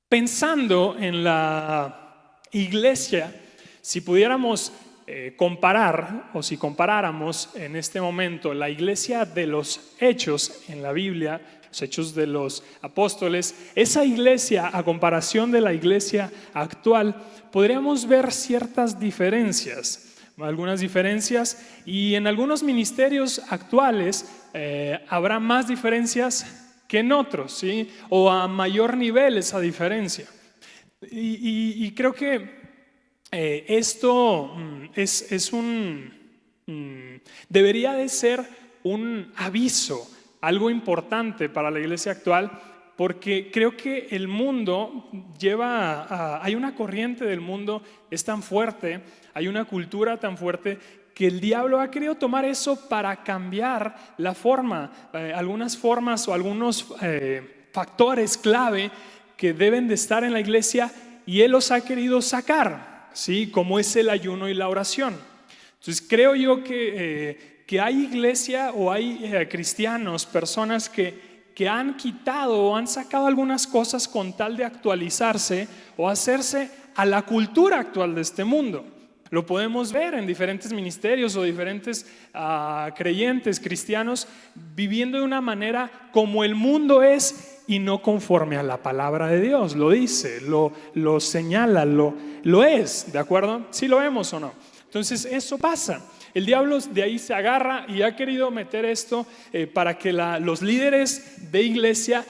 Pensando en la iglesia, si pudiéramos comparar, o si comparáramos en este momento la iglesia de los hechos en la Biblia, los hechos de los apóstoles, esa iglesia a comparación de la iglesia actual, podríamos ver ciertas diferencias, algunas diferencias, y en algunos ministerios actuales habrá más diferencias que en otros, ¿sí? O a mayor nivel esa diferencia. Y creo que esto debería de ser un aviso, algo importante para la iglesia actual, porque creo que el mundo hay una corriente del mundo, es tan fuerte, hay una cultura tan fuerte que el diablo ha querido tomar eso para cambiar la forma, algunas formas o algunos factores clave que deben de estar en la iglesia, y él los ha querido sacar, ¿sí? Como es el ayuno y la oración. Entonces creo yo que hay iglesia o hay cristianos, personas que han quitado o han sacado algunas cosas con tal de actualizarse o hacerse a la cultura actual de este mundo. Lo podemos ver en diferentes ministerios o diferentes creyentes, cristianos, viviendo de una manera como el mundo es y no conforme a la palabra de Dios. Lo dice, lo señala, lo es, ¿de acuerdo? ¿Sí lo vemos o no? Entonces eso pasa. El diablo de ahí se agarra y ha querido meter esto para que los líderes de iglesia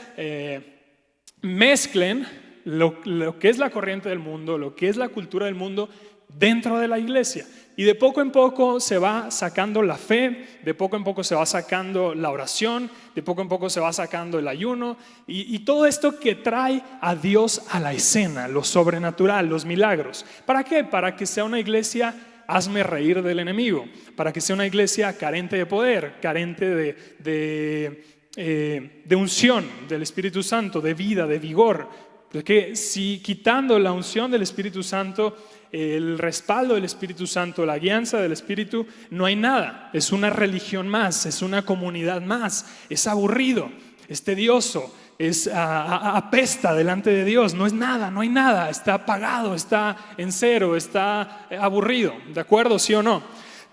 mezclen lo que es la corriente del mundo, lo que es la cultura del mundo dentro de la iglesia. Y de poco en poco se va sacando la fe, de poco en poco se va sacando la oración, de poco en poco se va sacando el ayuno y todo esto que trae a Dios a la escena, lo sobrenatural, los milagros. ¿Para qué? Para que sea una iglesia hazme reír del enemigo, para que sea una iglesia carente de poder, carente de unción del Espíritu Santo, de vida, de vigor. Porque si quitando la unción del Espíritu Santo, el respaldo del Espíritu Santo, la guianza del Espíritu, no hay nada. Es una religión más, es una comunidad más, es aburrido, es tedioso, apesta delante de Dios, no es nada, no hay nada, está apagado, está en cero, está aburrido, ¿de acuerdo? ¿Sí o no?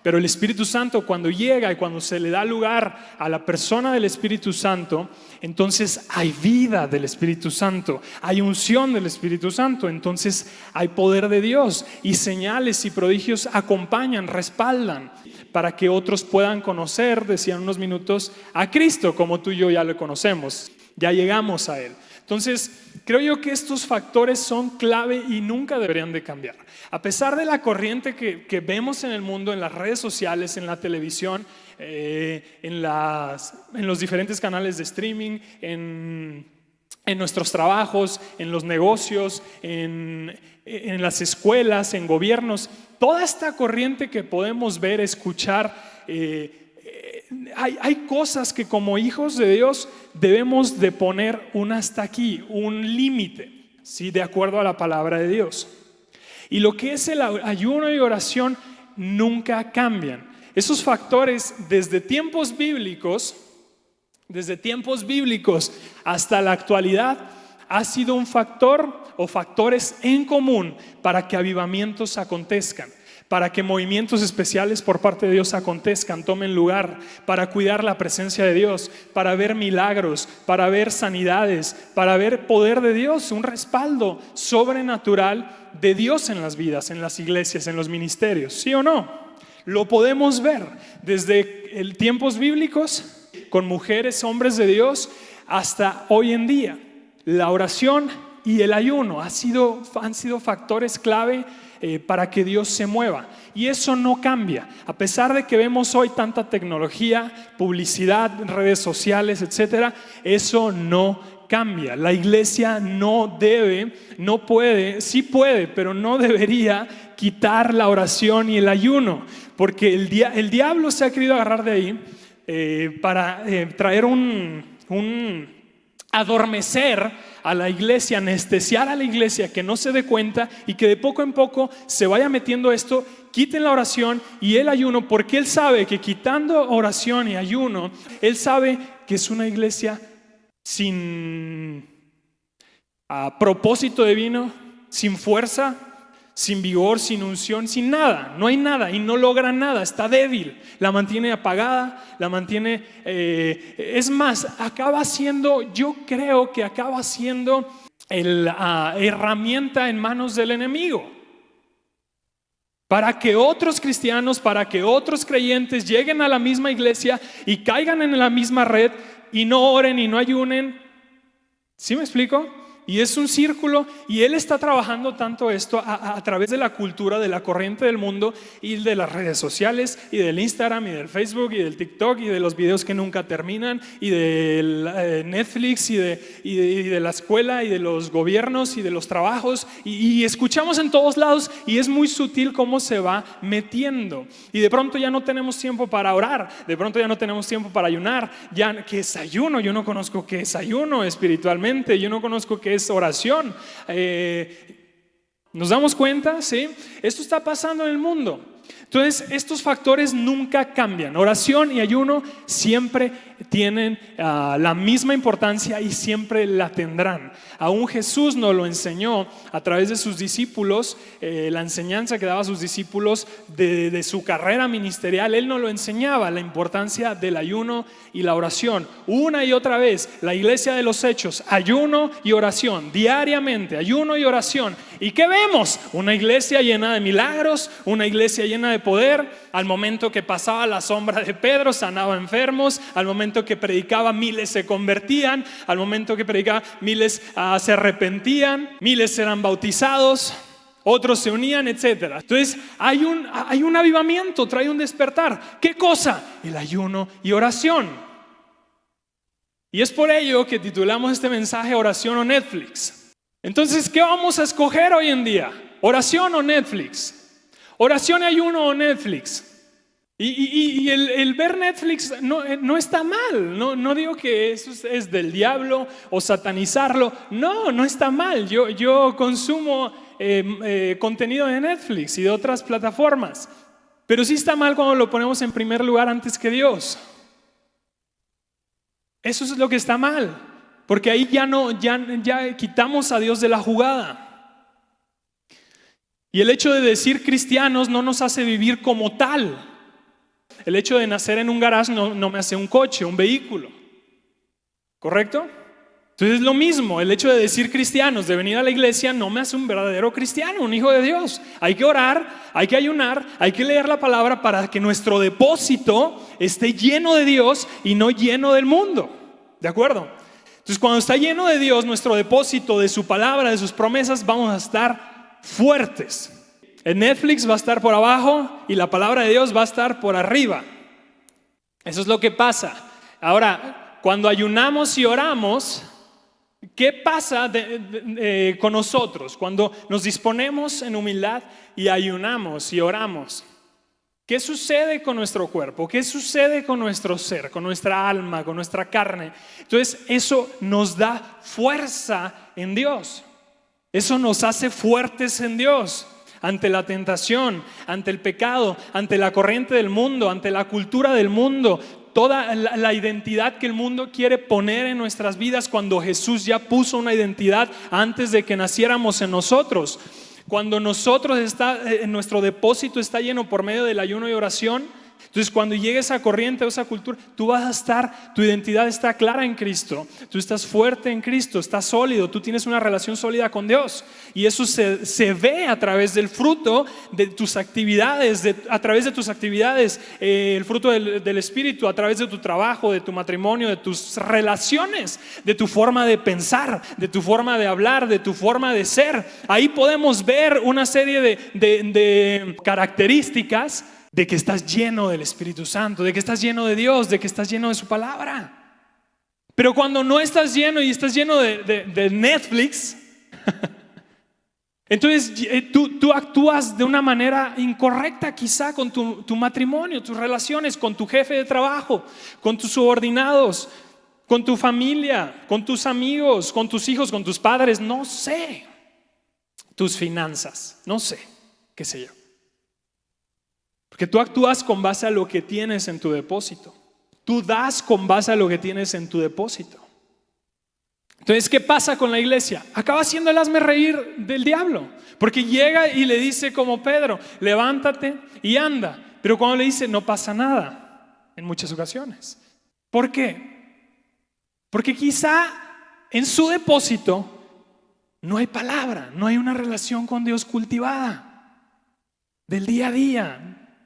Pero el Espíritu Santo, cuando llega y cuando se le da lugar a la persona del Espíritu Santo, entonces hay vida del Espíritu Santo, hay unción del Espíritu Santo, entonces hay poder de Dios y señales y prodigios acompañan, respaldan para que otros puedan conocer, decían unos minutos, a Cristo como tú y yo ya lo conocemos, ya llegamos a Él. Entonces, creo yo que estos factores son clave y nunca deberían de cambiar. A pesar de la corriente que vemos en el mundo, en las redes sociales, en la televisión, en los diferentes canales de streaming, en nuestros trabajos, en los negocios, en las escuelas, en gobiernos, toda esta corriente que podemos ver, escuchar, hay cosas que como hijos de Dios debemos de poner un hasta aquí, un límite, ¿sí? De acuerdo a la palabra de Dios. Y lo que es el ayuno y oración nunca cambian. Esos factores desde tiempos bíblicos hasta la actualidad ha sido un factor o factores en común para que avivamientos acontezcan, para que movimientos especiales por parte de Dios acontezcan, tomen lugar, para cuidar la presencia de Dios, para ver milagros, para ver sanidades, para ver poder de Dios, un respaldo sobrenatural de Dios en las vidas, en las iglesias, en los ministerios, ¿sí o no? Lo podemos ver desde tiempos bíblicos, con mujeres, hombres de Dios, hasta hoy en día. La oración y el ayuno han sido factores clave para que Dios se mueva, y eso no cambia. A pesar de que vemos hoy tanta tecnología, publicidad, redes sociales, etcétera, eso no cambia. La iglesia no puede, sí puede, pero no debería quitar la oración y el ayuno, porque el diablo se ha querido agarrar de ahí para traer adormecer a la iglesia, anestesiar a la iglesia, que no se dé cuenta y que de poco en poco se vaya metiendo esto. Quiten la oración y el ayuno, porque él sabe que quitando oración y ayuno, él sabe que es una iglesia sin a propósito divino, sin fuerza, sin vigor, sin unción, sin nada. No hay nada y no logra nada, está débil, la mantiene apagada, la mantiene, es más, acaba siendo, yo creo que acaba siendo la herramienta en manos del enemigo. Para que otros cristianos, para que otros creyentes lleguen a la misma iglesia y caigan en la misma red y no oren y no ayunen. ¿Sí me explico? Y es un círculo, y él está trabajando tanto esto a través de la cultura, de la corriente del mundo y de las redes sociales y del Instagram y del Facebook y del TikTok y de los videos que nunca terminan y de Netflix y de la escuela y de los gobiernos y de los trabajos y escuchamos en todos lados, y es muy sutil cómo se va metiendo, y de pronto ya no tenemos tiempo para orar, de pronto ya no tenemos tiempo para ayunar. Ya, ¿qué es ayuno? Yo no conozco qué es ayuno espiritualmente, yo no conozco qué es oración. ¿Nos damos cuenta? ¿Sí? Esto está pasando en el mundo. Entonces, estos factores nunca cambian. Oración y ayuno siempre tienen la misma importancia y siempre la tendrán. Aún Jesús nos lo enseñó a través de sus discípulos, la enseñanza que daba a sus discípulos de su carrera ministerial. Él nos lo enseñaba, la importancia del ayuno y la oración. Una y otra vez, la iglesia de los Hechos, ayuno y oración, diariamente, ayuno y oración. ¿Y qué vemos? Una iglesia llena de milagros, una iglesia llena de poder. Al momento que pasaba la sombra de Pedro, sanaba enfermos. Al momento que predicaba, miles se convertían. Al momento que predicaba, miles se arrepentían, miles eran bautizados, otros se unían, etc. Entonces hay un avivamiento, trae un despertar. ¿Qué cosa? El ayuno y oración. Y es por ello que titulamos este mensaje Oración o Netflix. Entonces, ¿qué vamos a escoger hoy en día? ¿Oración o Netflix? ¿Oración y ayuno o Netflix? Y el ver Netflix no está mal. No digo que eso es del diablo o satanizarlo. No está mal. Yo consumo contenido de Netflix y de otras plataformas. Pero sí está mal cuando lo ponemos en primer lugar antes que Dios. Eso es lo que está mal. Porque ahí ya quitamos a Dios de la jugada. Y el hecho de decir cristianos no nos hace vivir como tal. El hecho de nacer en un garage no me hace un coche, un vehículo. ¿Correcto? Entonces es lo mismo, el hecho de decir cristianos, de venir a la iglesia, no me hace un verdadero cristiano, un hijo de Dios. Hay que orar, hay que ayunar, hay que leer la palabra para que nuestro depósito esté lleno de Dios y no lleno del mundo. ¿De acuerdo? Entonces cuando está lleno de Dios, nuestro depósito de su palabra, de sus promesas, vamos a estar fuertes. El Netflix va a estar por abajo y la palabra de Dios va a estar por arriba. Eso es lo que pasa. Ahora, cuando ayunamos y oramos, ¿qué pasa con nosotros? Cuando nos disponemos en humildad y ayunamos y oramos, ¿qué sucede con nuestro cuerpo? ¿Qué sucede con nuestro ser, con nuestra alma, con nuestra carne? Entonces, eso nos da fuerza en Dios. Eso nos hace fuertes en Dios. Ante la tentación, ante el pecado, ante la corriente del mundo, ante la cultura del mundo, toda la identidad que el mundo quiere poner en nuestras vidas, cuando Jesús ya puso una identidad antes de que naciéramos en nosotros. Cuando nuestro depósito está lleno por medio del ayuno y oración, entonces cuando llegue esa corriente o esa cultura, tu identidad está clara en Cristo, tú estás fuerte en Cristo, estás sólido, tú tienes una relación sólida con Dios, y eso se ve a través del fruto de tus actividades, a través de tus actividades, el fruto del Espíritu, a través de tu trabajo, de tu matrimonio, de tus relaciones, de tu forma de pensar, de tu forma de hablar, de tu forma de ser. Ahí podemos ver una serie de características de que estás lleno del Espíritu Santo, de que estás lleno de Dios, de que estás lleno de su palabra. Pero cuando no estás lleno y estás lleno de Netflix, entonces tú actúas de una manera incorrecta, quizá con tu matrimonio, tus relaciones, con tu jefe de trabajo, con tus subordinados, con tu familia, con tus amigos, con tus hijos, con tus padres, no sé, tus finanzas, no sé, qué sé yo. Porque tú actúas con base a lo que tienes en tu depósito. Tú das con base a lo que tienes en tu depósito. Entonces, ¿qué pasa con la iglesia? Acaba siendo el hazme reír del diablo, porque llega y le dice como Pedro, levántate y anda. Pero cuando le dice, no pasa nada en muchas ocasiones. ¿Por qué? Porque quizá en su depósito no hay palabra, no hay una relación con Dios cultivada del día a día,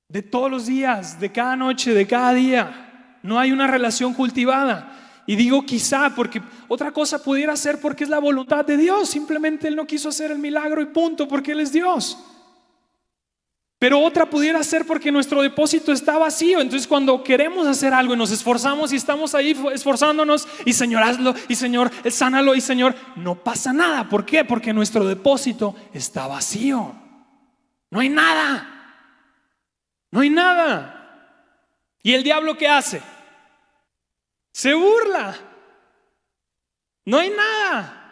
de todos los días, de cada noche, de cada día. No hay una relación cultivada. Y digo quizá porque otra cosa pudiera ser porque es la voluntad de Dios. Simplemente Él no quiso hacer el milagro y punto, porque Él es Dios. Pero otra pudiera ser porque nuestro depósito está vacío. Entonces cuando queremos hacer algo y nos esforzamos y estamos ahí esforzándonos y Señor hazlo y Señor sánalo y Señor, no pasa nada. ¿Por qué? Porque nuestro depósito está vacío. No hay nada. No hay nada. ¿Y el diablo qué hace? Se burla. No hay nada.